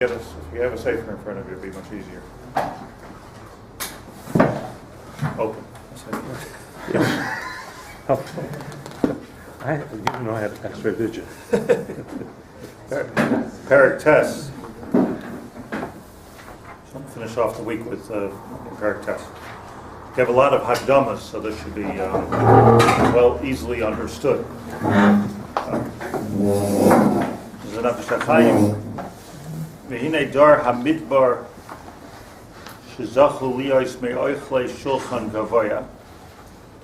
If you have a safer in front of you, it'd be much easier. Open. I didn't know I had extra vision. Perek test. Finish off the week with Perek test. We have a lot of Hakdamas, so this should be easily understood. This is a Nefesh HaChaim V'hinei dar hamidbar shezachu liyos me'oichlei shulchan gavoya.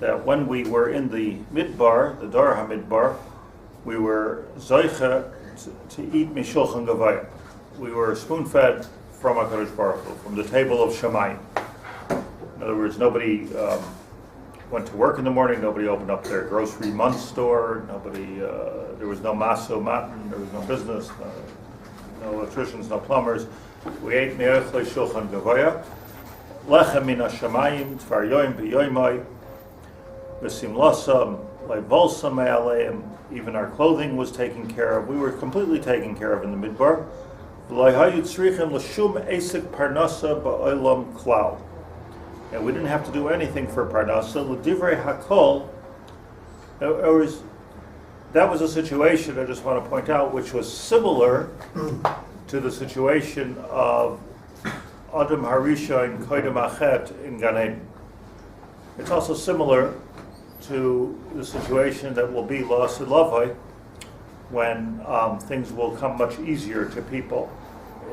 That when we were in the midbar, the dar hamidbar, we were zoicha to eat mishulchan gavoya. We were spoon-fed from HaKadosh Baruch Hu, from the table of Shemayim. In other words, nobody went to work in the morning, nobody opened up their grocery month store, there was no maso matin, there was no business, no electricians, no plumbers. We ate me'ochlei shulchan gavoya, lechem min hashamayim, tvar yoim b'yoimai, v'simlasam, le'volsam me'aleim. Even our clothing was taken care of. We were completely taken care of in the midbar. V'leihayu tzrichem l'shum esek parnasa ba'olam klal. And we didn't have to do anything for parnasa. L'divrei hakol. That was a situation, I just want to point out, which was similar to the situation of Adam Harisha and Koydem Achet in Gan Eden. It's also similar to the situation that will be La'asid Lavai, when things will come much easier to people,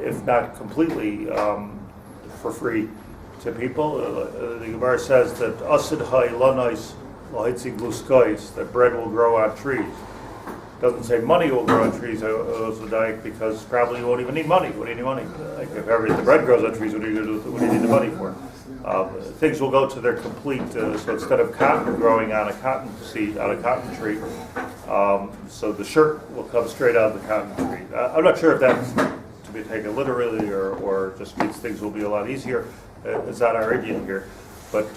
if not completely for free to people. The Gemara says that Asid Hai Lanais Lahitzi Gluskais, that bread will grow on trees. Doesn't say money will grow on trees, because probably you won't even need money. What do you need money? Like if the bread grows on trees, what do you need the money for? Things will go to their complete. So instead of cotton growing on a cotton seed, on a cotton tree, so the shirt will come straight out of the cotton tree. I'm not sure if that's to be taken literally or just means things will be a lot easier. It's not our idiom here. But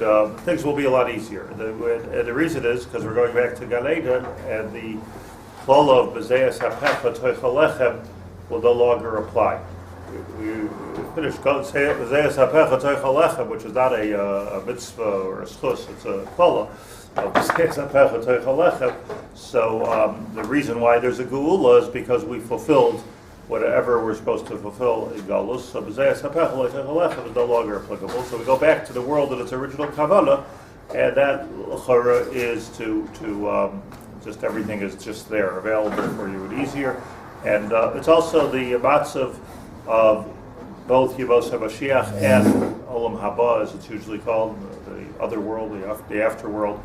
things will be a lot easier. The reason is because we're going back to Gan Eden, and the klal of b'zeis hapecha toichel lechem will no longer apply. We finished b'zeis hapecha toichel lechem, which is not a mitzvah or a schus, it's a klal of b'zeis hapecha toichel lechem. So the reason why there's a Geulah is because we fulfilled whatever we're supposed to fulfill in Galus. So b'zeis hapecha toichel lechem is no longer applicable. So we go back to the world in its original kavanah, and that l'chora is to just everything is just there, available for you and easier. And it's also the matzav of both Yevos HaMashiach and Olam Haba, as it's usually called, the other world, the afterworld,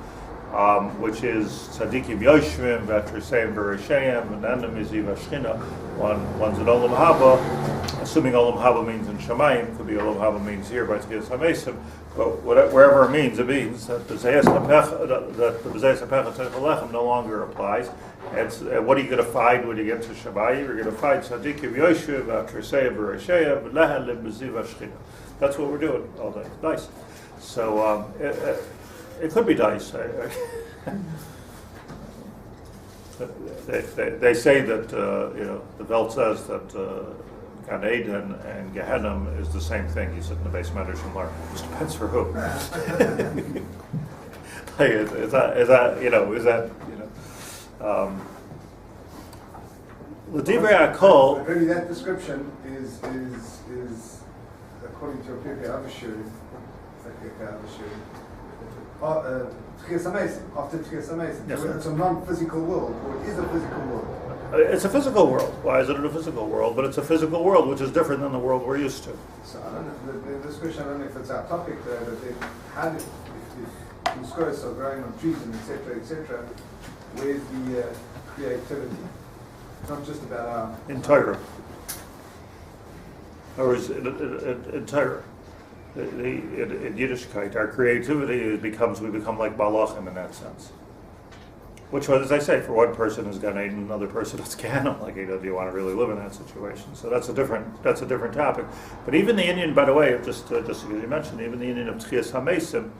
which is Tzadikim Yoshvim, Vatreseim Beresheim, and Anim Yiziv Ashchina. One's in Olam Haba, assuming Olam Haba means in Shemayim, could be Olam Haba means here by Tzgias HaMesim, but wherever it means that the B'zeis HaPecha Toichel Lechem no longer applies. And what are you going to find when you get to Shemayim? You're going to find Tzadikim Yoshvim, Vatreseim Beresheim, and Anim Yiziv Ashchina. That's what we're doing all day. Nice. So it could be nice. They say that the Welt says that Gan Eden and Gehenna is the same thing. You sit in the base matters and learn. It just depends for who. L'divrei hakol. Maybe that description is according to a Pirkei Avos. After Tchias HaMesim. Yes, It's a non-physical world, or it is a physical world. It's a physical world. Why is it a physical world? But it's a physical world which is different than the world we're used to. So I don't know, this question, I don't know if it's our topic there, but if muskos are growing on trees and etc., where's the creativity? It's not just about our... In Torah. Or is it in Torah? In Yiddishkeit, our creativity we become like Balachim in that sense. Which was, as I say, for one person is Gan Eden, another person is Gehenna. Like, do you want to really live in that situation? So that's a different topic. But even the Indian, by the way, just because you mentioned, even the Indian of Tchias HaMesim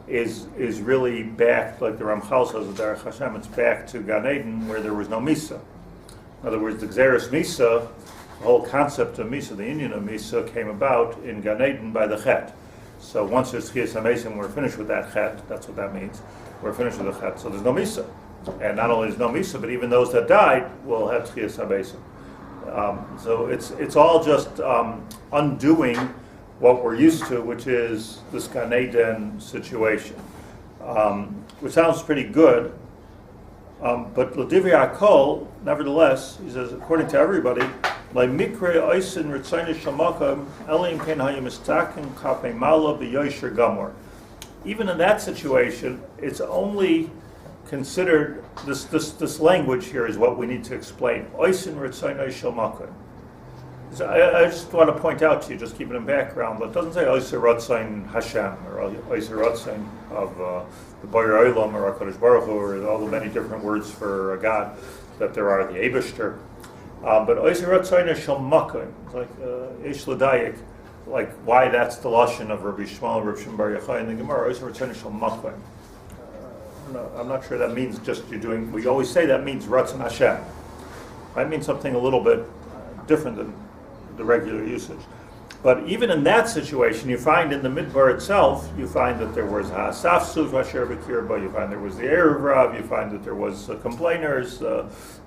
is really back, like the Ramchal says, the Derech Hashem, it's back to Gan Eden where there was no Misa. In other words, the Xeris Misa The whole concept of Misa, the union of Misa, came about in Gan Eden by the Chet. So once there's Tchias HaMesim, we're finished with that Chet. That's what that means. We're finished with the Chet. So there's no Misa. And not only is no Misa, but even those that died will have Tchias HaMesim. So it's all just undoing what we're used to, which is this Gan Eden situation, which sounds pretty good. But L'divrei Hakol, nevertheless, he says, according to everybody, even in that situation, it's only considered, this language here is what we need to explain. So I just want to point out to you, just keep it in background, but it doesn't say Oiser Rotzain Hashem, or Oiser Rotzain of the Boyer Olam, or HaKadosh Baruch Hu, or all the many different words for God that there are, the Eibishter. But Oiser Rotzain Shel Makom, it's like Eish L'Dayik, like why that's the lashon of Rabbi Shmuel, Rabbi Shimon Bar Yochai in the Gemara, Oiser Rotzain Shel Makom. I'm not sure that means just you're doing, we always say that means Ratzon Hashem. Might mean something a little bit different than the regular usage. But even in that situation, you find in the Midbar itself, you find that there was Ha'asafsuv Asher B'Kirba, you find there was the Erev Rav, you find that there was complainers,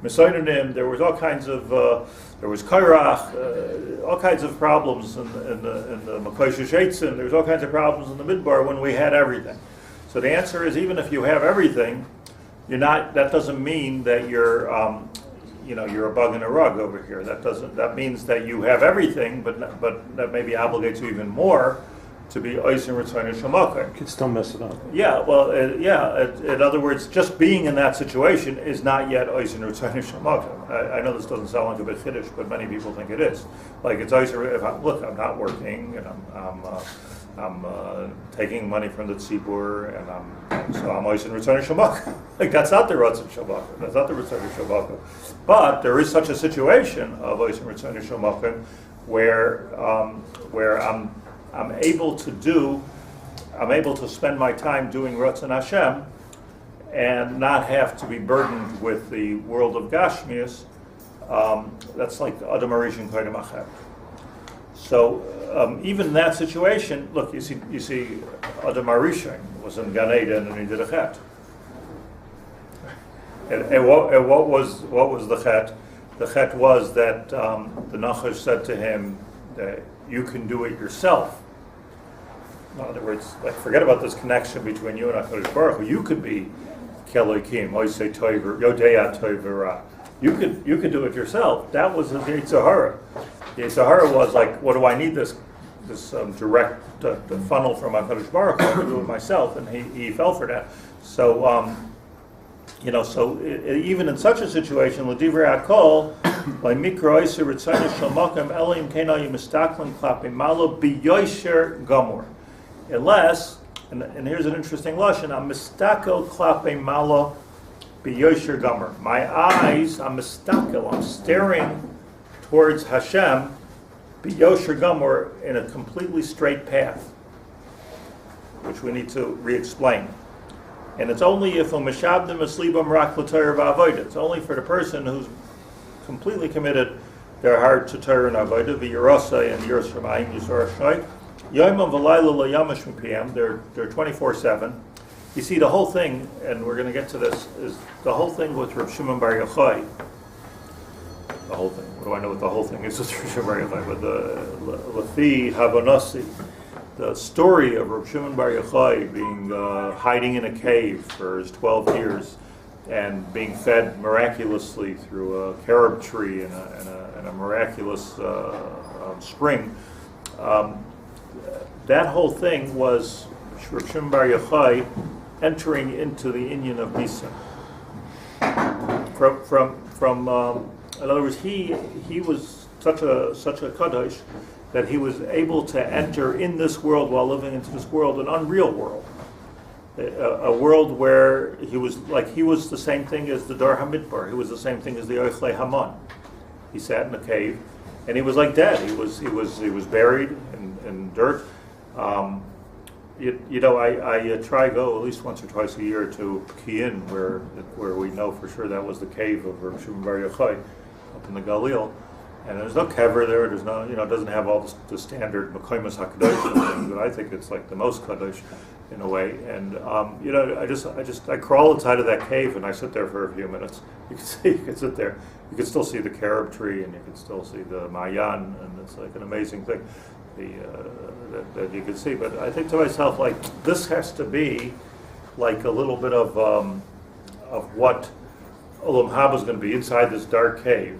Mesoidonim, there was all kinds of, there was Kairach, all kinds of problems in the Makosh Sheitzin, there's all kinds of problems in the Midbar when we had everything. So the answer is, even if you have everything, that doesn't mean that you're a bug in a rug over here. That means that you have everything, but that maybe obligates you even more to be Oisin Ritzvayna Shemakim. You can still mess it up. Yeah, well, in other words, just being in that situation is not yet Oisin Ritzvayna Shemakim. I know this doesn't sound like a bit Kiddush, but many people think it is. Like it's Oisin, look, I'm not working, and I'm taking money from the tzibur, and I'm Oisin Ritzvayna Shemakim. Like that's not the Ritzvayna Shemakim. That's not the Ritzvayna Shemakim. But there is such a situation of Oisin Ritzvayna Shemakim where I'm able to spend my time doing Ratzon Hashem and not have to be burdened with the world of Gashmias. That's like Adam Arishin Koydem Achet. So even in that situation, look, you see Adam Arishin was in Gan Eden and he did a chet. And what was the chet? The chet was that the Nachash said to him that you can do it yourself. In other words, like forget about this connection between you and HaKadosh Baruch Hu. You could be Kelokim, Oisei Toiver, Yodeya Toivera. You could do it yourself. That was his Yitzhahara. The Yitzhahara was like, what do I need this direct funnel from HaKadosh Baruch Hu? I can do it myself, and he fell for that. So even in such a situation, L'divrei Hakol, by Mikra Oiser Ritzayna Shel Makom Elim Kena Yimistaklim Klapim Malo B'Yosher Gamor. Unless, and here's an interesting lashon, I'm mistakel Klapim Malo B'Yosher Gamor. My eyes, I'm mistakel, I'm staring towards Hashem B'Yosher Gamor in a completely straight path, which we need to re-explain. And it's only if u'mishabdim aslibam rak l'Torah v'avodah. It's only for the person who's completely committed their heart to Torah and avodah v'yirasai and yiras shamayim yisor hashnoi. Yomam v'layla l'yamash mipiyam. They're 24/7. You see, the whole thing, and we're going to get to this, is the whole thing with Rabbi Shimon Bar Yochai. The whole thing. What do I know what the whole thing is with Rabbi Shimon Bar Yochai? But the Lafi Habonasi. The story of Rabbi Shimon Bar Yochai being hiding in a cave for his 12 years and being fed miraculously through a carob tree and a miraculous spring. That whole thing was Rabbi Shimon Bar Yochai entering into the inyan of Bisa. In other words, he was such a kadosh that he was able to enter in this world while living into this world, an unreal world, a world where he was the same thing as the Dar Hamidbar. He was the same thing as the Oichle Haman. He sat in a cave, and he was like dead. He was buried in dirt. I try go at least once or twice a year to Kiyin, where we know for sure that was the cave of Rabbi Shimon Bar Yochai up in the Galil. And there's no kever there. There's no, it doesn't have all the standard Mekoimus HaKadosh things, but I think it's like the most Kadosh in a way. And I crawl inside of that cave and I sit there for a few minutes. You can sit there. You can still see the carob tree and you can still see the Mayan, and it's like an amazing thing that you can see. But I think to myself, like, this has to be like a little bit of what Olam Haba is going to be inside this dark cave.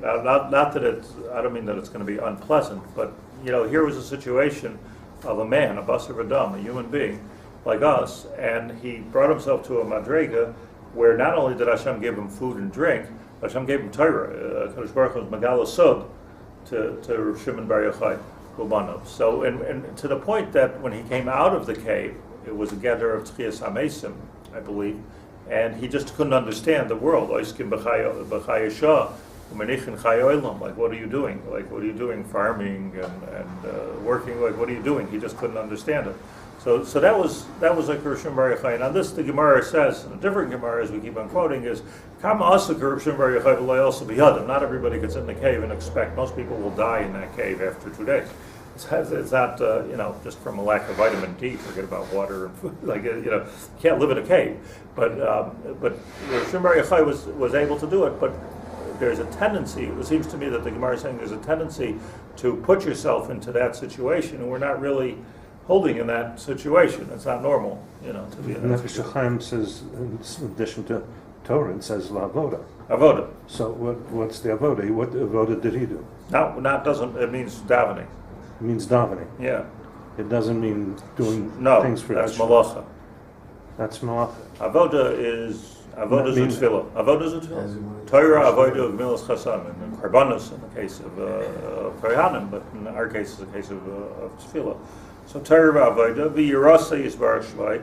Not that I don't mean that it's going to be unpleasant, but here was a situation of a man, a Basar V'Dam, a human being like us, and he brought himself to a madrega where not only did Hashem give him food and drink, Hashem gave him Torah. Kadosh Baruch Hu was Megala Sod to Shimon Bar Yochai Ubanov. So, and to the point that when he came out of the cave, it was a gather of Tchias HaMesim, I believe, and he just couldn't understand the world. Oiskim b'chayesha, u'menichin chayoilam. Like, what are you doing? Like, what are you doing? Farming and working. Like, what are you doing? He just couldn't understand it. So that was like Rishon Bar Yochai. And on this, the Gemara says, and a different Gemara, as we keep on quoting, is Kama Asa Rishon Bar Yochai v'lo also b'yadam. Not everybody gets in the cave and expect. Most people will die in that cave after 2 days. It's not, just from a lack of vitamin D. Forget about water and food. Like, you can't live in a cave. But Rishon Bar Yochai was able to do it. But there's a tendency. It seems to me that the Gemara is saying there's a tendency to put yourself into that situation, and we're not really holding in that situation. It's not normal, to be in that situation. Nefesh HaChaim says, in addition to Torah, it says Avodah. Avodah. So what's the Avodah? What Avodah did he do? It means davening. It means davening. Yeah. It doesn't mean doing things for that's Hashem. malacha. That's malacha. Avodah is tefillah. Avodah is tefillah. Torah, Avodah and Gemilus Chassadim, and Karbanos in the case of Kohanim, but in our case, it's a case of tefillah. So Torah Avodah, v'yirasei yisbarach shvai,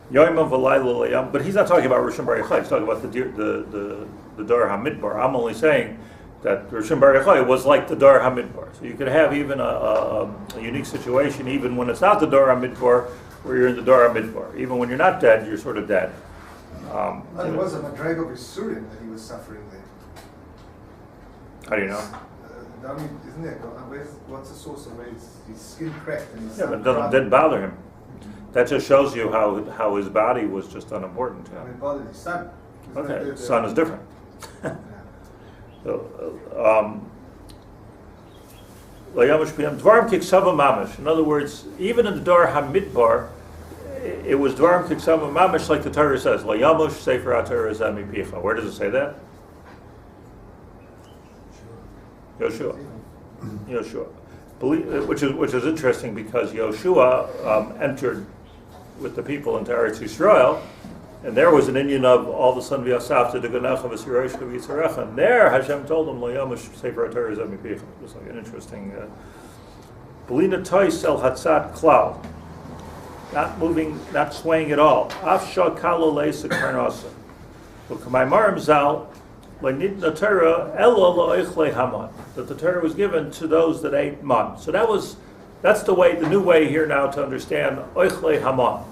yoyim v'layla layam. But he's not talking about Rishon Bar Yochai. He's talking about the Dor HaMidbar. I'm only saying that Rishon Bar Yochai was like the Dor HaMidbar. So you could have even a unique situation, even when it's not the Dor HaMidbar, where you're in the Dor HaMidbar. Even when you're not dead, you're sort of dead. There was a madreg of Isurim that he was suffering there. How do you know? Isn't there? What's the source of his skin cracked and his Yeah, but it didn't bother him. That just shows you how his body was just unimportant to him. It bothered his son. Okay, the son is different. In other words, even in the Dor HaMidbar, it was Dvarim Kiksava Mamish, like the Torah says, La Yamush Sefer HaTorah Zami Picha. Where does it say that? Yoshua. Which is interesting because Yoshua entered with the people into Eretz Yisrael, and there was an Indian of all the son v'yasafta de Ganacha v'Siroshka v'Yitzarecha, and there Hashem told him, Lo Yamush Sefer HaTorah Zami Picha. It's like an interesting. Belina Tois El Hatzat Klal. Not moving, not swaying at all. Afsha kalo leisa karnasa. L'kamaymarim zal le'nidna Torah elo lo'ichle haman. That the Torah was given to those that ate man. So that's the new way here now to understand oichle haman.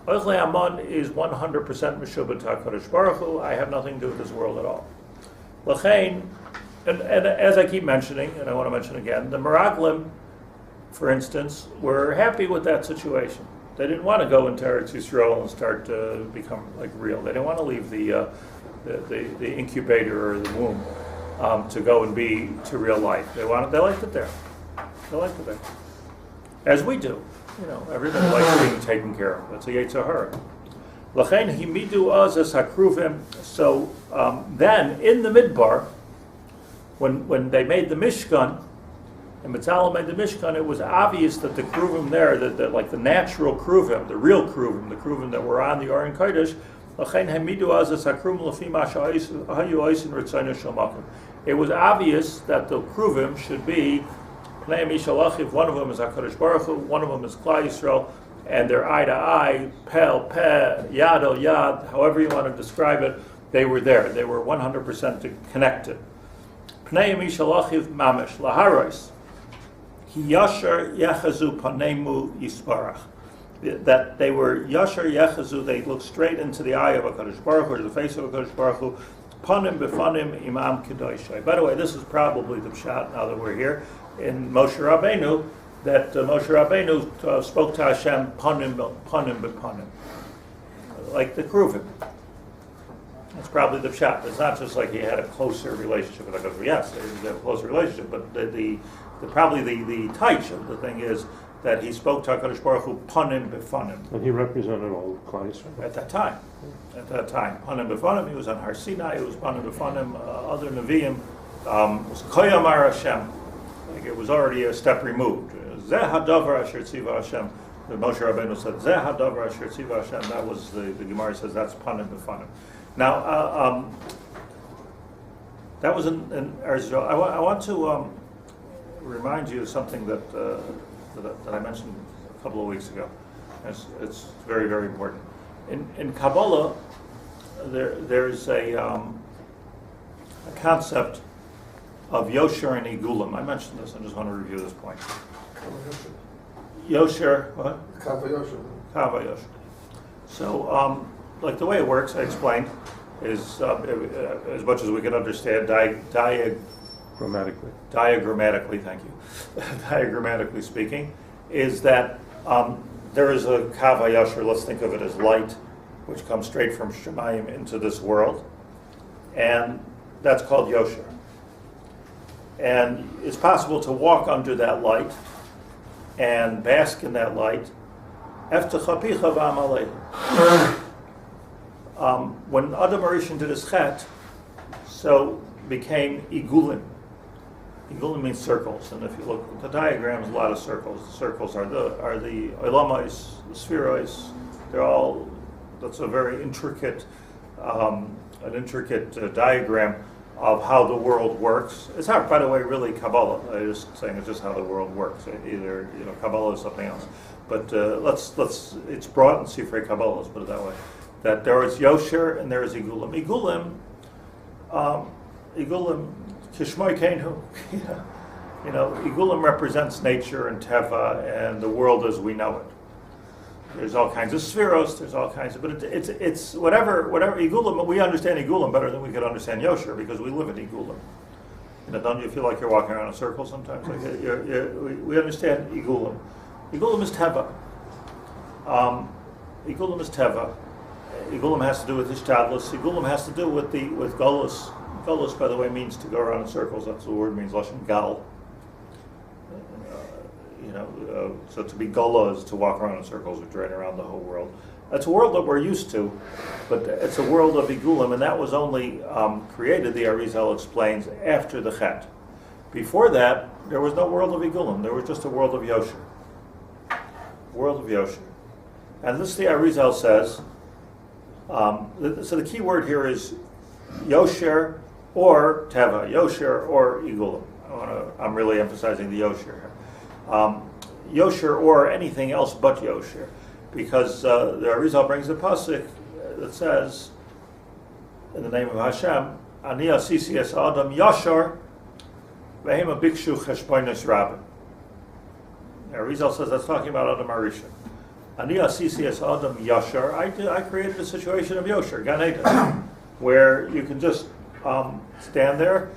Oichle haman is 100% meshubah HaKadosh Baruch Hu. I have nothing to do with this world at all. L'chein, and as I keep mentioning, and I want to mention again, the Meraglim, for instance, were happy with that situation. They didn't want to go into Eretz Yisrael and start to become like real. They didn't want to leave the incubator or the womb to go and be to real life. They liked it there. They liked it there, as we do. Everybody likes being taken care of. That's a Yetzer Hara. L'chein himidu az es hakruvim. So then in the Midbar, when they made the Mishkan. And Mitzalel made the Mishkan, it was obvious that the Kruvim there, that like the natural Kruvim, the real Kruvim, the Kruvim that were on the Aron Kodesh, it was obvious that the Kruvim should be, one of them is HaKadosh Baruch Hu, one of them is Klal Yisrael, and they're eye to eye, pel, peh, yad el yad, however you want to describe it, they were there. They were 100% connected. Pnei Mishalachiv Mamish, Laharos. Yashar Yechazu Panemu Yisparach. That they were Yashar Yechazu, they looked straight into the eye of HaKadosh Baruch Hu, or the face of HaKadosh Baruch Hu, Panim Befanim Imam Kedoshai. By the way, this is probably the pshat, now that we're here, in Moshe Rabbeinu, that Moshe Rabbeinu spoke to Hashem Panim Bepanim, like the Kruvim. That's probably the pshat. It's not just like he had a closer relationship with HaKadosh. Yes, they had a closer relationship, but probably the taich of the thing is that he spoke to HaKadosh Baruch Hu Panim Befanim. And he represented all the clients. At that time. Panim Befanim, he was on Har Sinai, he was Panim Befanim, other Nevi'im, was Koyamar Hashem. Like it was already a step removed. Zeh hadavar asher tziva Hashem. Moshe Rabbeinu said, Zeh hadavar asher tziva Hashem. That was, the Gemara says, that's Panim Befanim. Now, that was in Eretz. I want to remind you of something that I mentioned a couple of weeks ago. It's very, very important. In Kabbalah, there's a concept of Yosher and Igulim. I mentioned this. I just want to review this point. Yosher, what? Kava Yosher. Kava Yosher. So, like the way it works, I explained, is as much as we can understand, diagrammatically, thank you, diagrammatically speaking, is that there is a Kava Yosher, let's think of it as light, which comes straight from Shemayim into this world, and that's called Yosher. And it's possible to walk under that light and bask in that light. When Adam Arishan did his chet, so became Igulim. Igulim means circles, and if you look at the diagrams, a lot of circles. The circles are the Olamais, the Sefiros. They're all. That's a very intricate, diagram of how the world works. It's not, by the way, really Kabbalah. I'm just saying it's just how the world works. Either Kabbalah is something else, but let's. It's brought in Sifrei Kabbalah. Let's put it that way. That there is Yosher and there is Igulim. Igulim, Kishmai Kainu. Igulim represents nature and Teva and the world as we know it. There's all kinds of Sefiros, there's all kinds of, but it's whatever Igulim, we understand Igulim better than we could understand Yosher because we live in Igulim. Don't you feel like you're walking around in a circle sometimes? Like we understand Igulim. Igulim is Teva. Igulim is Teva. Igulim has to do with Ishtadlus. Igulim has to do with Golus. Golus, by the way, means to go around in circles. That's what the word means, Lashon Gal. So to be Gola is to walk around in circles or drain around the whole world. That's a world that we're used to, but it's a world of Igulim, and that was only created, the Arizal explains, after the Chet. Before that, there was no world of Igulim. There was just a world of Yosher. World of Yosher. And this, the Arizal says, so the key word here is Yosher or Teva, Yosher or Igulim. I'm really emphasizing the Yosher here. Yosher or anything else but Yosher, because the Arizal brings the pasuk that says, in the name of Hashem, Ani asisi es Adam Yosher v'hema bikshu cheshbonos rabim. The Arizal says that's talking about Adam Arishan. Ani asisi es Adam Yosher. I created a situation of Yosher, Gan Eden, where you can just stand there,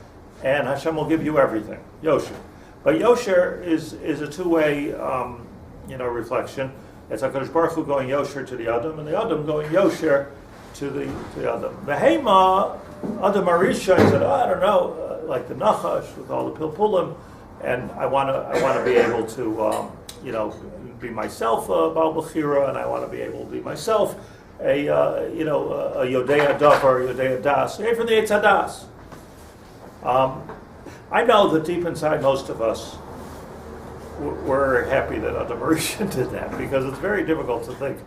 and Hashem will give you everything. Yosher. But Yosher is a two-way, reflection. It's HaKadosh Baruch Hu going Yosher to the Adam, and the Adam going Yosher to the Adam. The Hema, Adam Arisha, he said, I don't know, like the Nachash with all the Pilpulim, and I want to be able to, be myself a Baal Bechira, and I want to be able to be myself a Yodea Davar, Yodea Das, from the Eitz HaDas. I know that deep inside most of us we're happy that Adam Arishan did that, because it's very difficult to think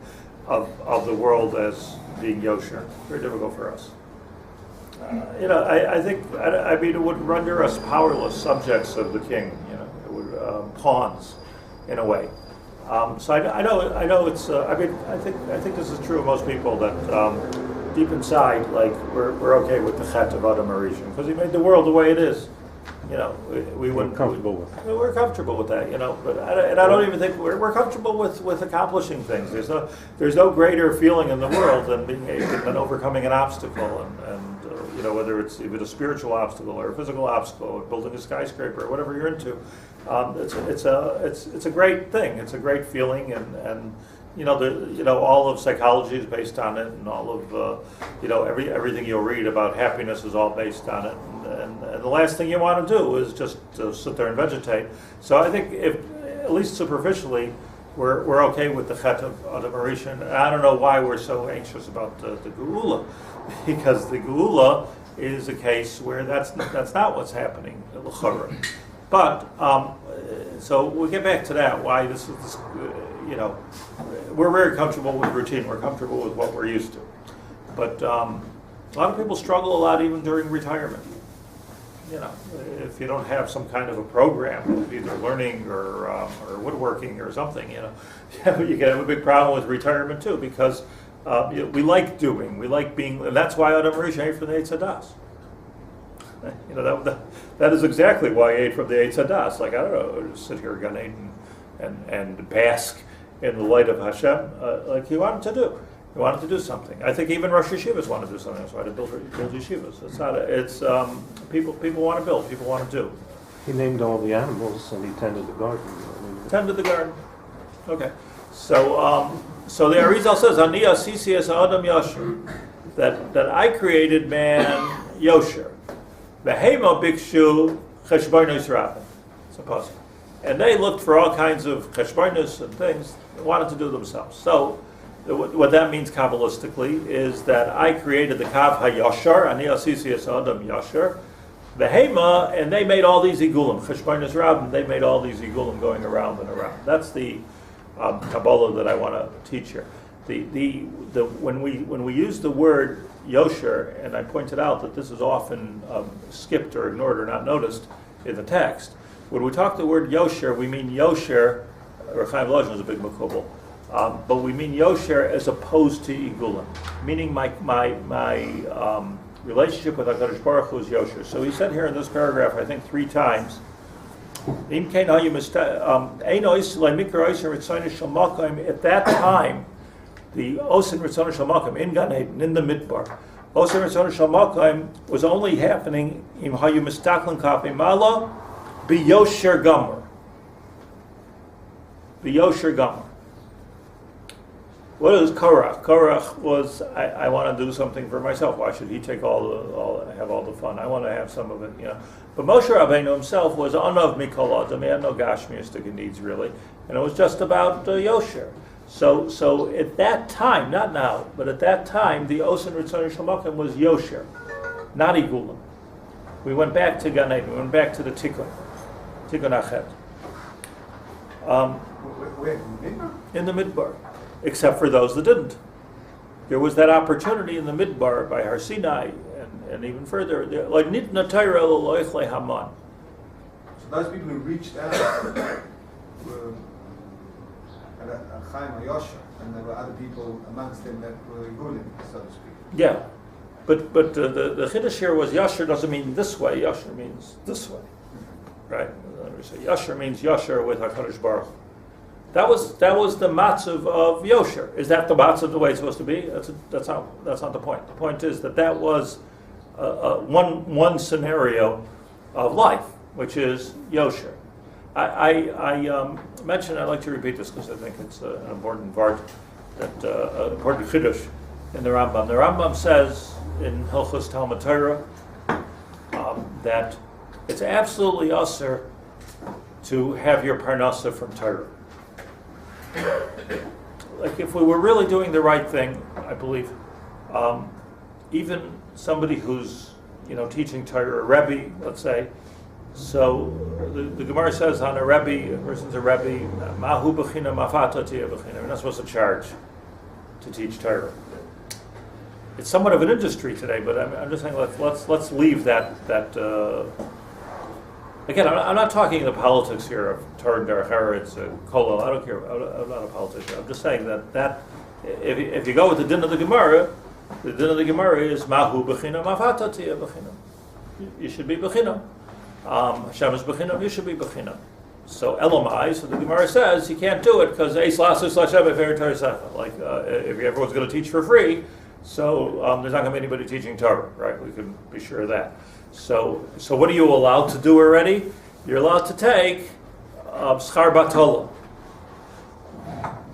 of the world as being Yosher. Very difficult for us. I think it would render us powerless subjects of the king. It would pawns in a way. So I know it's. I think this is true of most people, that deep inside, like we're okay with the Chet of Adam Arishan because he made the world the way it is. We wouldn't comfortable with. We're comfortable with that, but I don't even think we're comfortable with accomplishing things. There's no greater feeling in the world than overcoming an obstacle and whether it's even a spiritual obstacle or a physical obstacle, or building a skyscraper, or whatever you're into. It's a great thing. It's a great feeling, and all of psychology is based on it, and all of everything you'll read about happiness is all based on it. And the last thing you want to do is just sit there and vegetate. So I think, if at least superficially, we're okay with the chet of Adam Harishon. And I don't know why we're so anxious about the Geulah, because the Geulah is a case where that's not what's happening. But so we'll get back to that. Why this is we're very comfortable with routine. We're comfortable with what we're used to. But a lot of people struggle a lot even during retirement. If you don't have some kind of a program of either learning or woodworking or something, you can have a big problem with retirement too, because we like doing, we like being, and that's why Adam Rishon ate from the Eitz Hadas. That is exactly why he ate from the Eitz Hadas. Like, I don't know, just sit here and bask in the light of Hashem, like he wanted to do. He wanted to do something. I think even Rosh Yeshivas want to do something. That's why they build yeshivas. People want to build. People want to do. He named all the animals and he tended the garden. Tended the garden. Okay. So the Arizal says, "Ani asisi es adam yosher," that I created man yosher. Behema bikshu cheshbonos rabin. Suppose, and they looked for all kinds of cheshbonos and things. They wanted to do themselves. So what that means Kabbalistically is that I created the Kav HaYashar, Ani Asisi Es Adam Yashar, Behema, and they made all these igulim. Cheshbonos Rabin, they made all these igulim going around and around. That's the Kabbalah that I want to teach here. When we use the word Yosher, and I pointed out that this is often skipped or ignored or not noticed in the text, when we talk the word Yosher, we mean Yosher, or Chaim Volozhin is a big makubal. But we mean Yosher as opposed to Igulim, meaning my relationship with HaKadosh Baruch Hu is Yosher. So he said here in this paragraph, I think 3 times, at that time, the Osin Ritzon Shalmakim in Gan Eden, in the Midbar, Osin Ritzon Shalmakim was only happening in Hayu Mistaklan Kapi Mala, B'Yosher Gomer. B'Yosher Gomer. What is Korach? Korach was, I want to do something for myself. Why should he take have all the fun? I want to have some of it, But Moshe Rabbeinu himself was Anav Mikol Adam. He had no gashmiistic needs really, and it was just about Yosher. So at that time, not now, but at that time, the Osin Ritzon Shalmakim was Yosher, not Igulim. We went back to Gan Eden. We went back to the Tikkun Achet. In the Midbar. Except for those that didn't. There was that opportunity in the Midbar by Har Sinai and even further. Like Nitna Torah L'Loichle Haman. So those people who reached out were Chaim HaYosher, and there were other people amongst them that were Gulim, so to speak. Yeah, but the Chiddush here was Yosher doesn't mean this way. Yosher means this way, right? Let me say Yosher means Yosher with HaKadosh Baruch Hu. That was the matzav of Yosher. Is that the matzav the way it's supposed to be? That's not the point. The point is that was one scenario of life, which is Yosher. I mentioned, I'd like to repeat this because I think it's an important part, important chiddush in the Rambam. The Rambam says in Hilchos Talmud Torah that it's absolutely usher to have your parnasa from Torah. Like if we were really doing the right thing, I believe, even somebody who's teaching Torah, a Rebbe, let's say. So the Gemara says on a Rebbe, a person's a Rebbe, mahu b'china mafata tiya b'china. We're not supposed to charge to teach Torah. It's somewhat of an industry today, but I'm just saying let's leave that. Again, I'm not talking the politics here of Torah and Derech Eretz, Kolel. I don't care. I'm not a politician. I'm just saying that if you go with the din of the Gemara is mahu b'china mafata tiya b'china. You should be b'china. Hashem is b'china. You should be b'china. So Elamai. So the Gemara says you can't do it because eis lasus l'Hashem efer Torah secha. Like if everyone's going to teach for free, So there's not going to be anybody teaching Torah, right? We can be sure of that. So what are you allowed to do already? You're allowed to take schar batola.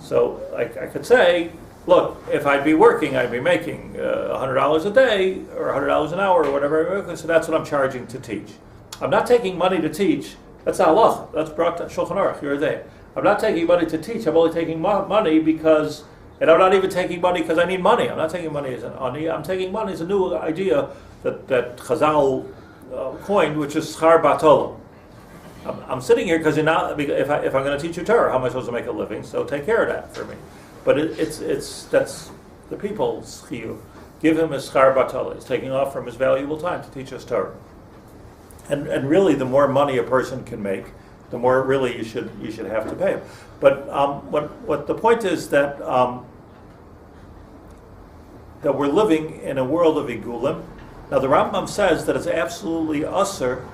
So I could say, look, if I'd be working, I'd be making $100 a day or $100 an hour or whatever. So that's what I'm charging to teach. I'm not taking money to teach. That's not halacha. That's brought to Shulchan Aruch. You're there. I'm not taking money to teach. I'm only taking money because, and I'm not even taking money because I need money. I'm not taking money as an ani. I'm taking money as a new idea that Chazal coined, which is schar batola. I'm sitting here because if I'm going to teach you Torah, how am I supposed to make a living? So take care of that for me. But that's the people's chiyuv. Give him his schar batola. He's taking off from his valuable time to teach us Torah. And really, the more money a person can make, the more really you should have to pay him. But what the point is that we're living in a world of igulim. Now the Rambam says that it's absolutely usher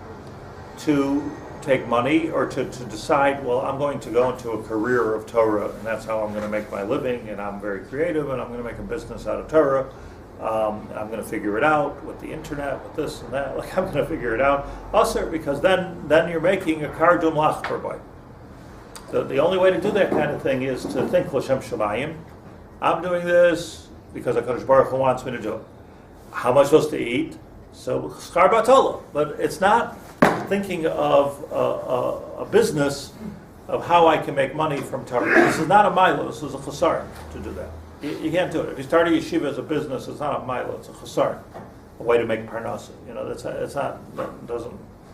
to take money or to decide, well, I'm going to go into a career of Torah and that's how I'm going to make my living, and I'm very creative and I'm going to make a business out of Torah. I'm going to figure it out with the internet, with this and that. Like, I'm going to figure it out. Also, because then you're making a kardum lach korban. The only way to do that kind of thing is to think l'shem shamayim. I'm doing this because HaKadosh Baruch Hu wants me to do it. How am I supposed to eat? So schar batola. But it's not thinking of a business of how I can make money from Torah. This is not a milo. This is a chasar to do that. You can't do it. If you start a yeshiva as a business, it's not a milo, it's a chasar, a way to make parnasa. That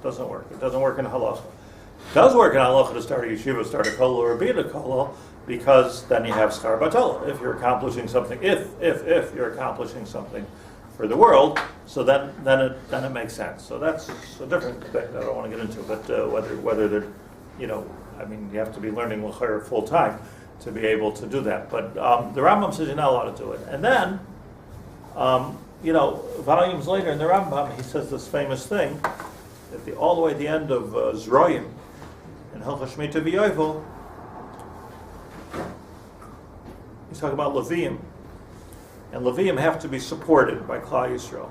doesn't work. It doesn't work in halacha. It does work in halacha to start a yeshiva, start a kollel or be a kollel, because then you have schar batola. If you're accomplishing something, if you're accomplishing something for the world, so then it makes sense. So that's a different thing that I don't want to get into. But whether they're, you have to be learning l'chayr full time to be able to do that. But the Rambam says you're not allowed to do it. And then, volumes later in the Rambam, he says this famous thing, all the way at the end of Zroyim, in Hilchos Shemitah V'Yovel, he's talking about Leviim. And Leviim have to be supported by Klal Yisrael.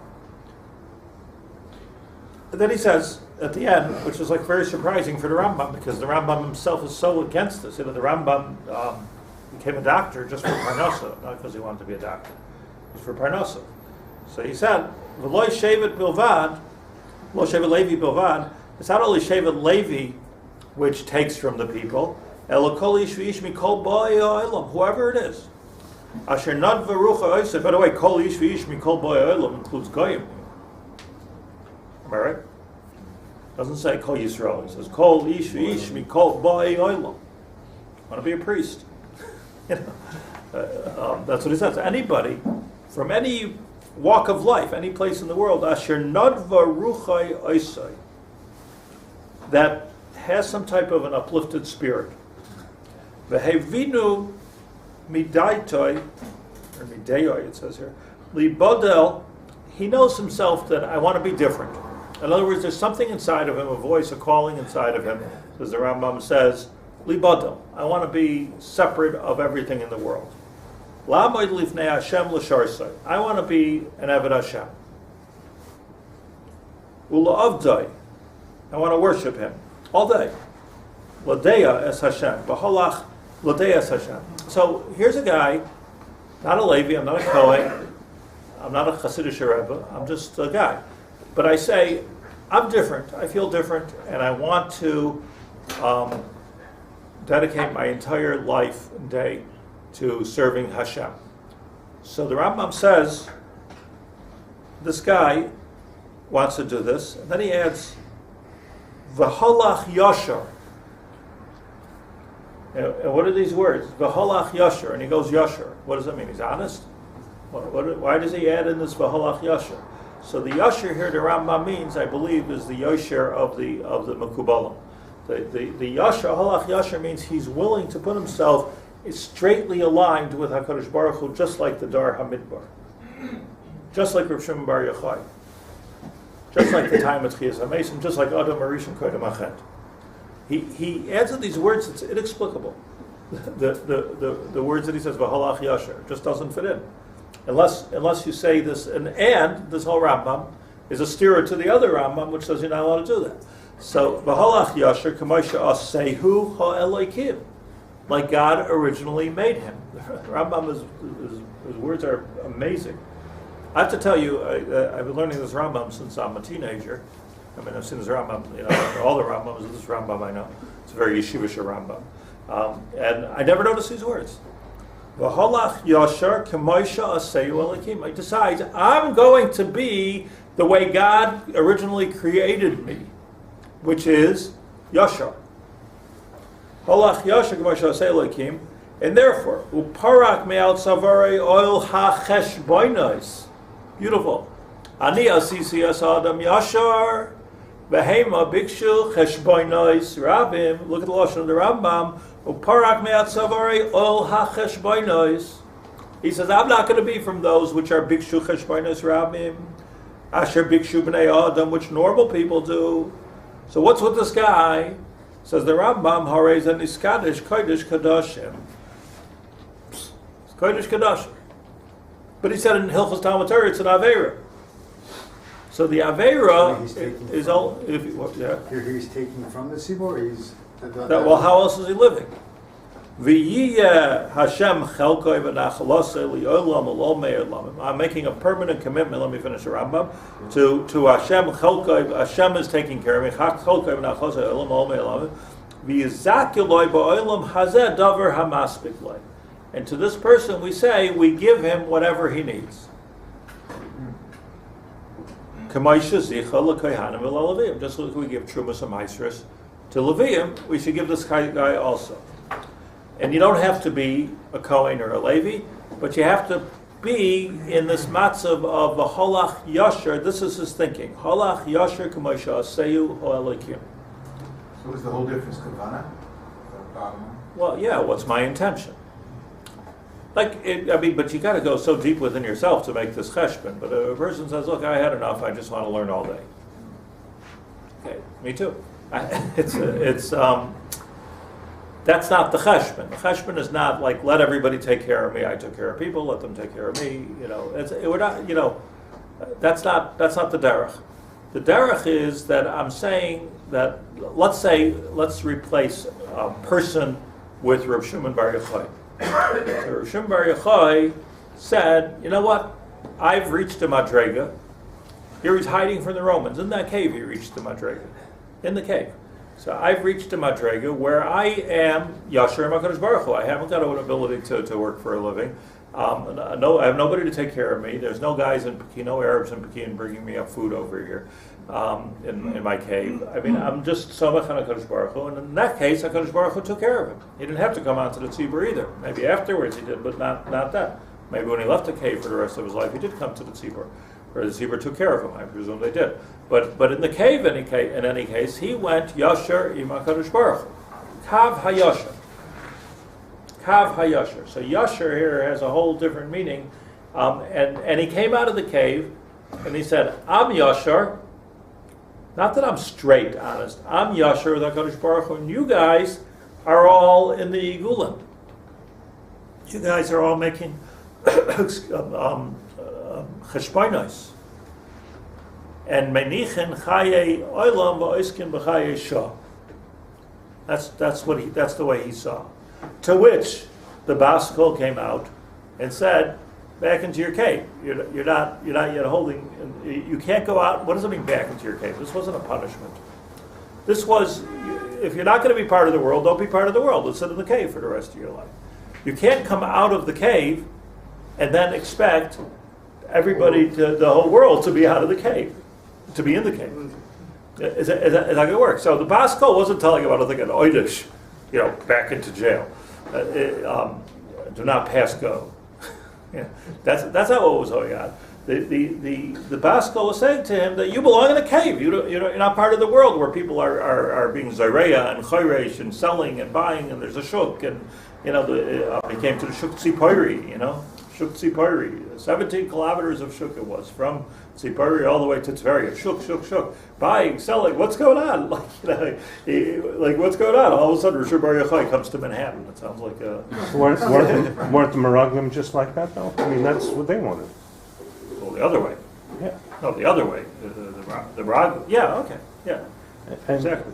And then he says, at the end, which is very surprising for the Rambam, because the Rambam himself is so against this. The Rambam became a doctor just for Parnasa, not because he wanted to be a doctor. It was for Parnasa. So he said, V'loi shevet bilvad, lo shevet Levi bilvad, it's not only shevet Levi which takes from the people, elo kol ish v'ish mikol b'ay ha'olam, whoever it is. Asher nad v'rucha oiseh, by the way, kol ish v'ish mikol b'ay ha'olam includes goyim. Am I right? Doesn't say Kol Yisrael. It says Kol Ish V'ish Mikol Ba'ei Olam. Want to be a priest? That's what it says. Anybody from any walk of life, any place in the world, Asher Nadva Ruchai Oisai, that has some type of an uplifted spirit. V'hevinu Midaitoi, or Midayoi, it says here, Libodel, he knows himself that I want to be different. In other words, there's something inside of him, a voice, a calling inside of him, as the Rambam says, Libodel, I want to be separate of everything in the world. La'amoid lifnei Hashem l'sharsai, I want to be an Eved Hashem. Ula'avdai, I want to worship him all day. Ladeya es Hashem, b'holach ladeya es Hashem. So here's a guy, not a Levi, I'm not a Kohen, I'm not a Hasidic Rebbe, I'm just a guy. But I say, I'm different, I feel different, and I want to dedicate my entire life and day to serving Hashem. So the Rambam says, this guy wants to do this, and then he adds, V'halach yashar. And what are these words? V'halach yashar, and he goes yashar. What does that mean? He's honest? Why does he add in this V'halach yashar? So the yashar here, the Rambam means, I believe, is the yashar of the Mekubalim. The yashar, halach yashar, means he's willing to put himself straightly aligned with HaKadosh Baruch Hu, just like the Dar HaMidbar, just like Reb Shimon Bar Yochai, just like the time of Tchias HaMesim, just like Adam Arishon Kodem Achet. He adds in these words, it's inexplicable. The words that he says, V'halach yashar, just doesn't fit in. unless you say this, and this whole Rambam is a steerer to the other Rambam, which says you're not allowed to do that. So, v'holach yasher k'moshe asehu ha'elokim, like God originally made him. Rambam his words are amazing. I have to tell you, I've been learning this Rambam since I'm a teenager. I mean, I've seen this Rambam, all the Rambams, this Rambam I know. It's a very yeshivish Rambam. And I never noticed these words. V'holach yasher k'moshe asehu ha'elokim. He decides, I'm going to be the way God originally created me, which is yashar. Holach yashar k'moshe asehu ha'elokim, and therefore uparak me'al tzavarei oil ha'cheshbonos. Beautiful. Ani asisi as adam yashar v'hema bikshu cheshbonos rabim. Look at the lashon of the Rambam. Uparak me'al tzavarei oil ha'cheshbonos. He says, I'm not going to be from those which are bikshu cheshbonos rabim. Asher bikshu b'nei adam, which normal people do. So what's with this guy? Says the Rambam, Harei zeniskadish kodesh kadashim. It's kodesh kadashim. But he said in Hilchos Talmud Torah, it's an Aveira. So the Aveira is all. Here he's taking from the Tzibor. Well, how else is he living? Hashem I'm making a permanent commitment. Let me finish the Rambam. To Hashem chelkoi. Hashem is taking care of me. And to this person we say we give him whatever he needs. Just like we give Trumas and Maestris to Levium, we should give this guy also. And you don't have to be a Kohen or a Levi, but you have to be in this matzav of a holach yasher. This is his thinking. Holach yasher k'moshe asehu ha'elokim. So is the whole difference kavana? Well, yeah. What's my intention? But you got to go so deep within yourself to make this cheshbon. But a person says, "Look, I had enough. I just want to learn all day." Okay, me too. That's not the cheshbon. The cheshbon is not like let everybody take care of me. I took care of people. Let them take care of me. We're not. That's not the derech. The derech is that I'm saying that let's replace a person with Rav Shimon Bar Yochai. So Rav Shimon Bar Yochai said, you know what? I've reached a madrega. Here he's hiding from the Romans. In that cave he reached the madrega. In the cave. So I've reached a madrega where I am Yasher HaKadosh Baruch Hu. I haven't got an ability to work for a living. I have nobody to take care of me. There's no guys in Pekin, no Arabs in Pekin bringing me up food over here in my cave. I mean, I'm just Somech on HaKadosh Baruch Hu. And in that case, HaKadosh Baruch Hu took care of him. He didn't have to come onto the tzibur either. Maybe afterwards he did, but not that. Maybe when he left the cave for the rest of his life, he did come to the tzibur. Or the tzibur took care of him. I presume they did. But in the cave, in any case, he went Yasher im HaKadosh Baruch Hu. Kav HaYasher. Kav HaYasher. So Yasher here has a whole different meaning. And he came out of the cave, and he said, I'm Yasher. Not that I'm straight, honest. I'm Yasher with HaKadosh Baruch Hu, and you guys are all in the Geulah. You guys are all making cheshbonos. And menichin chaye olam va'oiskin b'chaye shah. That's the way he saw. To which the Bas Kol came out and said, "Back into your cave. You're not yet holding. You can't go out." What does it mean, back into your cave? This wasn't a punishment. This was, if you're not going to be part of the world, don't be part of the world. Let's sit in the cave for the rest of your life. You can't come out of the cave and then expect everybody, the whole world, to be out of the cave, to be in the cave. Is that going to work? So the Bas Kol wasn't telling him, I don't think, an oidish, back into jail. Do not pass go. That's not what was going on. The Bas Kol was saying to him that you belong in a cave. You're not part of the world where people are being zareya and chayresh and selling and buying, and there's a shuk, and he came to the shuk tzipori, shuk tzipori, 17 kilometers of shuk it was from Tzipori all the way to Tveria, shuk, buying, selling, what's going on? Like what's going on? All of a sudden, Rabbi Yochai comes to Manhattan. It sounds like a... Weren't the Meraglim just like that, though? I mean, that's what they wanted. Well, the other way. Yeah. No, the other way. The Meraglim. Yeah, okay, yeah. And Exactly.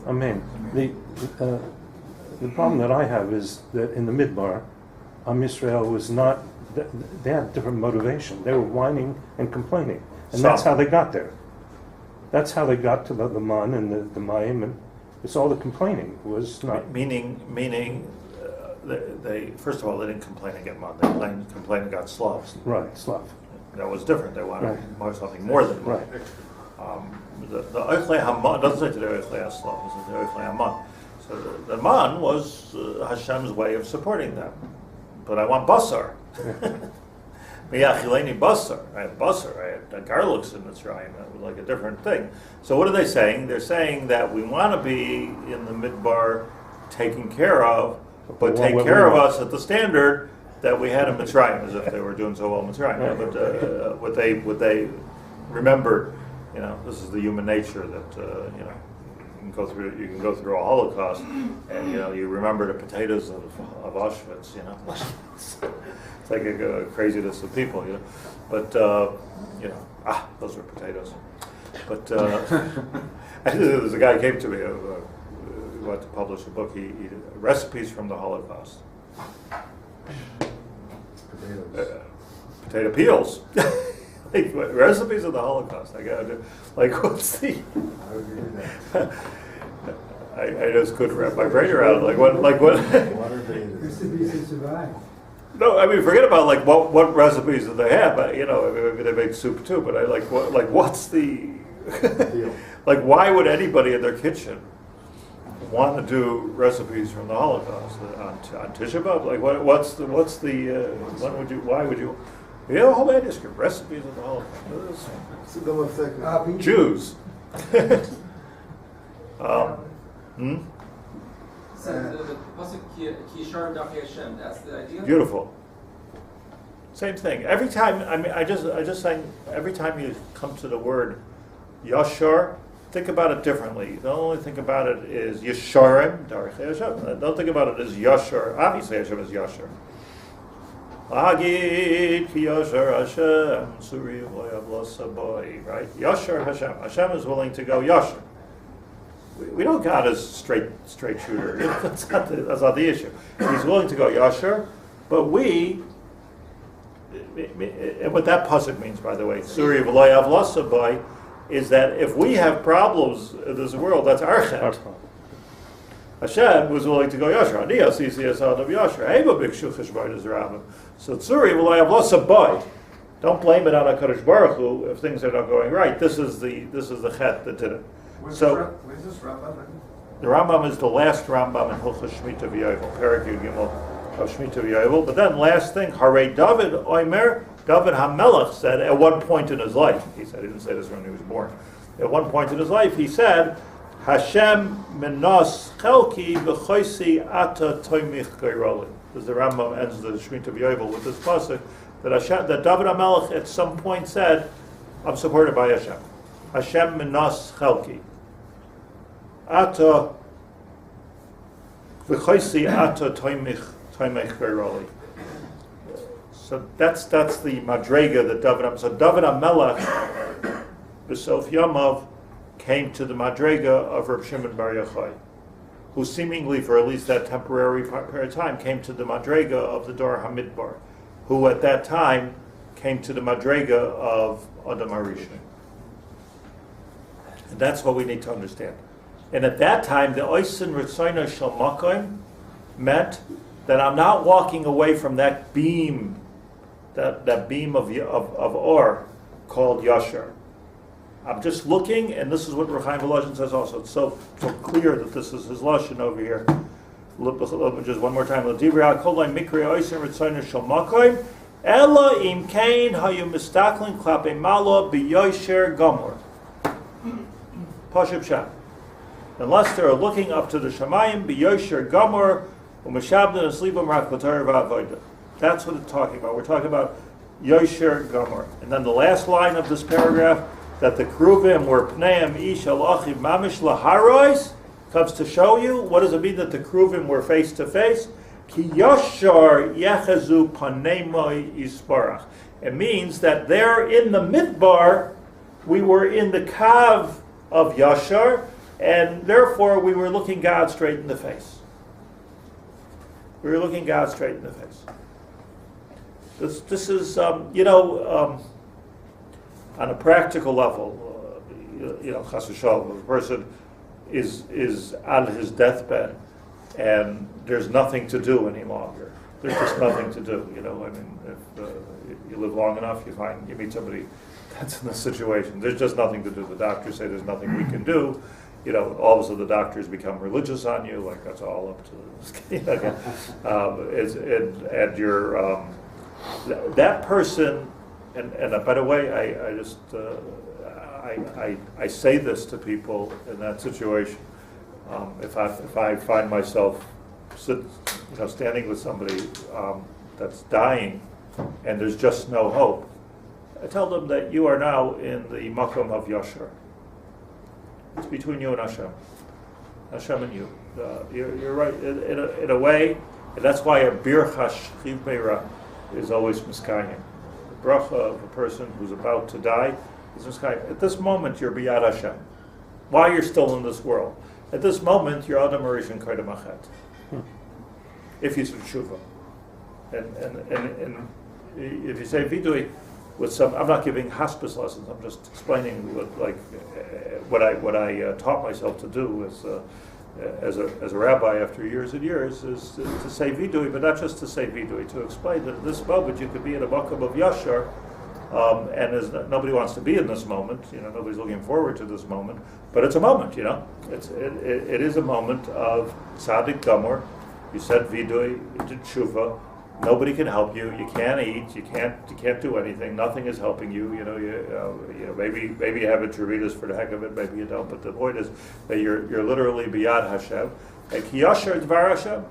I mean, the problem that I have is that in the Midbar, Am Yisrael was not, they had different motivation. They were whining and complaining. And that's how they got there. That's how they got to the man and the Mayim, and it's all the complaining was not... Meaning, they first of all, they didn't complain and get man. They complained and got Slavs. Right, Slav. That was different. They wanted Right. something more than man. Right. The Oichlei Haman doesn't say to the Oichlei Aslav, it says the Oichlei Haman. So the man was Hashem's way of supporting them. But I want basar. Miyachileni basar. I had basar. I had garlics in Mitzrayim. That was like a different thing. So what are they saying? They're saying that we want to be in the midbar taken care of, but take care of us at the standard that we had in Mitzrayim, as if they were doing so well in Mitzrayim. But what they remembered, this is the human nature that you can go through a Holocaust, and you remember the potatoes of Auschwitz. It's like a craziness of people. But those were potatoes. But there's a guy who came to me who wanted to publish a book. He recipes from the Holocaust. Potatoes. Potato peels. Like recipes of the Holocaust. I gotta do. Like, what's the? I would do that. I just couldn't wrap my brain around it. Like what? Water potatoes. Recipes to survive. No, I mean forget about like what recipes do they have. But, maybe they make soup too. But what's the? Like, why would anybody in their kitchen want to do recipes from the Holocaust on Tisha B'Av? Like, why would you? A whole manuscript, recipes of the Holocaust. It's a double effect. Jews. So the pasuk Ki Yisharim Dafei Hashem, that's the idea. Beautiful. Same thing. Every time, I just saying, every time you come to the word Yashar, think about it differently. Don't only think about it as Yisharim Darchei Hashem. Don't think about it as Yashar. Obviously, Hashem is Yashar. Agid Ki Yashar Hashem Suri V'Yavla right? Yashar Hashem. Hashem is willing to go Yashar. We don't God as straight shooter. That's not the issue. He's willing to go Yashar, but and what that pasuk means, by the way, Suri V'Lo Yavla Sabai, is that if we have problems in this world, that's our chet. Hashem was willing to go Yashar. Ani Asisi Asad of Yashar. Heba Bikshu Cheshbon is Rabbim. So Suri V'Lo Yavla Sabai. Don't blame it on HaKadosh Baruch Hu if things are not going right. This is the chet that did it. Where's this Rambam? The Rambam is the last Rambam in Hilchos Shemitah V'Yovel, Perek Yud Gimel of Shemitah V'Yovel. But then last thing, Harei David Omer, David HaMelech said at one point in his life, he didn't say this when he was born, at one point in his life he said, Hashem menos chelki v'choisi ata toimich gairoli. As the Rambam ends the Shemitah V'Yovel with this pasuk, that David HaMelech at some point said, I'm supported by Hashem. Hashem menos chelki. Ata v'choisi ata toimich gairoli. So that's the madrega that David. So David HaMelech, b'sof Yamav, came to the madrega of Reb Shimon Bar Yochai, who seemingly, for at least that temporary period of time, came to the madrega of the Dor HaMidbar, who at that time came to the madrega of Adam HaRishon. And that's what we need to understand. And at that time, the Oisin Ritzono Shel Makom meant that I'm not walking away from that beam, that beam of or called Yashar. I'm just looking, and this is what Rabbi Chaim Volozhin says also. It's so clear that this is his lashon over here. Just one more time. L'divrei HaKol Mikri Oisin Ritzono Shel Makom Ela Im Kain Hayu Mistaklin Klape Malo B'Yosher Gomor. Pashup Shah. Unless they're looking up to the Shamayim, B'Yosher Gomor, U'Mashabdin Aslibam Rak L'Torah V'Avodah. That's what it's talking about. We're talking about Yosher Gomer. And then the last line of this paragraph, that the Kruvim were Pneim Ish Alachiv Mamish Laharois, comes to show you, what does it mean that the Kruvim were face to face? Ki Yoshar Yechazu Panemoi Yisparach. It means that there in the Midbar, we were in the Kav of Yashar, and therefore we were looking God straight in the face. We were looking God straight in the face. This is, on a practical level, Chas v'shalom, if a person is on his deathbed and there's nothing to do any longer. There's just nothing to do. If you live long enough, you meet somebody that's in this situation. There's just nothing to do. The doctors say there's nothing we can do. All of a sudden the doctors become religious on you, like that's all up to and you're that person. And by the way, I say this to people in that situation. If I find myself standing with somebody that's dying, and there's just no hope, I tell them that you are now in the makom of Yashar. It's between you and Hashem and you. You're right in a way, and that's why a bircha shchiv meira is always miskayim. The bracha of a person who's about to die is miskayim. At this moment, you're biyad Hashem. While you're still in this world, at this moment, you're adam harishon koydem achet. If you do tshuva, and if you say vidui with some, I'm not giving hospice lessons. I'm just explaining what I taught myself to do as a rabbi after years and years is to say vidui, but not just to say vidui, to explain that at this moment you could be in a makom of yashar, and nobody wants to be in this moment. Nobody's looking forward to this moment, but it's a moment. It is a moment of tzaddik gamor. You said vidui, you did tshuva. Nobody can help you. You can't eat. You can't do anything. Nothing is helping you. Maybe you have a treatise for the heck of it. Maybe you don't. But the point is that you're literally biyad Hashem. Ki yasher dvar Hashem.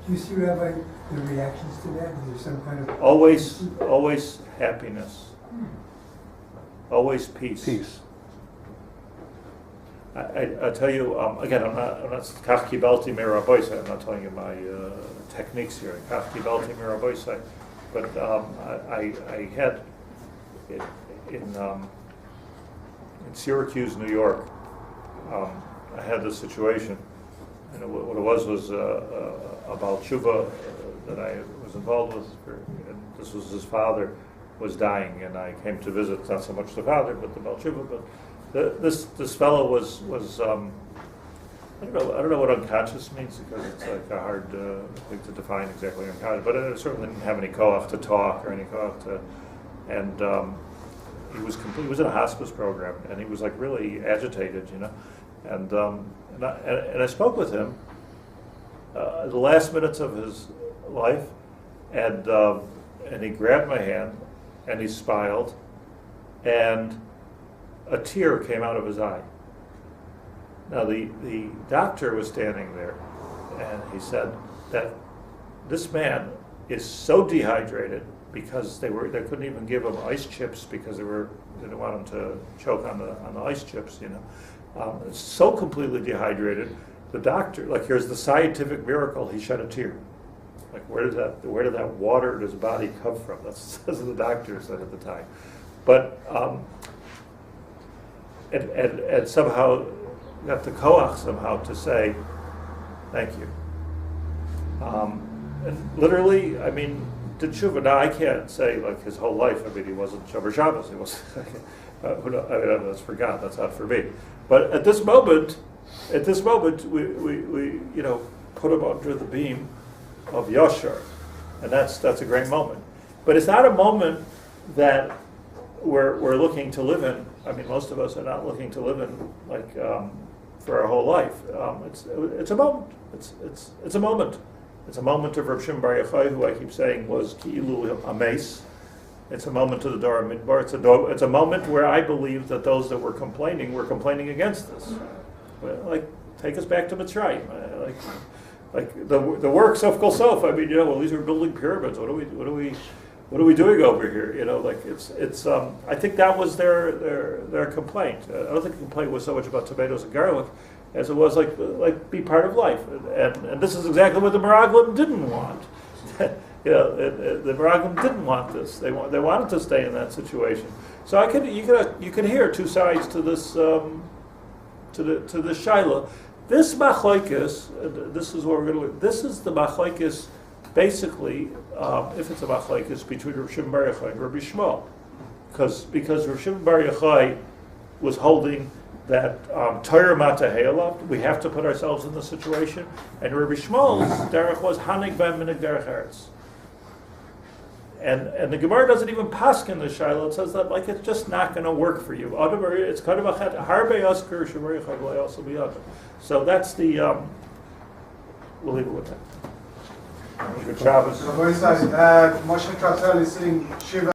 Do you see, Rabbi, the reactions to that? Is there some kind of Always happiness. Always peace. Peace. I tell you again. I'm not kach kibalti miraboisai. I'm not telling you my techniques here. Kach kibalti miraboisai. But I had in Syracuse, New York. I had this situation, and what it was a Baal Tshuva that I was involved with. And this was his father was dying, and I came to visit. Not so much the father, but the Baal Tshuva. But this fellow was I don't know what unconscious means, because it's like a hard thing to define exactly unconscious. But it certainly didn't have any koach to talk or any koach to, and he was in a hospice program, and he was like really agitated, and I spoke with him the last minutes of his life, and he grabbed my hand and he smiled, and a tear came out of his eye. Now the doctor was standing there, and he said that this man is so dehydrated because they couldn't even give him ice chips because they didn't want him to choke on the ice chips, so completely dehydrated. The doctor, here's the scientific miracle, he shed a tear. Where did that water in his body come from? That's what the doctor said at the time. But and somehow got the koach somehow to say thank you. And literally, did tshuva. Now I can't say his whole life. He wasn't Shomer Shabbos. He was. That's for God. That's not for me. But at this moment, we put him under the beam of Yashar, and that's a great moment. But it's not a moment that we're looking to live in. Most of us are not looking to live in for our whole life. It's a moment. It's a moment. It's a moment of Reb Shimon Bar Yochai, who I keep saying was ki'ilu ames. It's a moment to the Dor Midbar. It's a moment where I believe that those that were complaining against us. Take us back to Mitzrayim. The works of Kol Sof. These are building pyramids. What do what are we doing over here? Like it's. I think that was their complaint. I don't think the complaint was so much about tomatoes and garlic, as it was like be part of life. And this is exactly what the Meraglim didn't want. The Meraglim didn't want this. They wanted to stay in that situation. So you could hear two sides to this to this shaila. This machlokes, this is what we're going to look. This is the machlokes, basically, if it's a machlokes between Rav Shimon Bar Yochai and Rabbi Shmuel, because Rav Shimon Bar Yochai was holding that Torah matahei, we have to put ourselves in the situation, and Rabbi Shmuel's derech was hanig ben minig derech eretz. And the Gemara doesn't even pask in the Shiloh. It says that it's just not going to work for you. It's kind of a chet. Harbe asker shemari chavlei also biyad. So that's the. We'll leave it with that. Good Shabbos. Moshe Katzel is saying Shiva.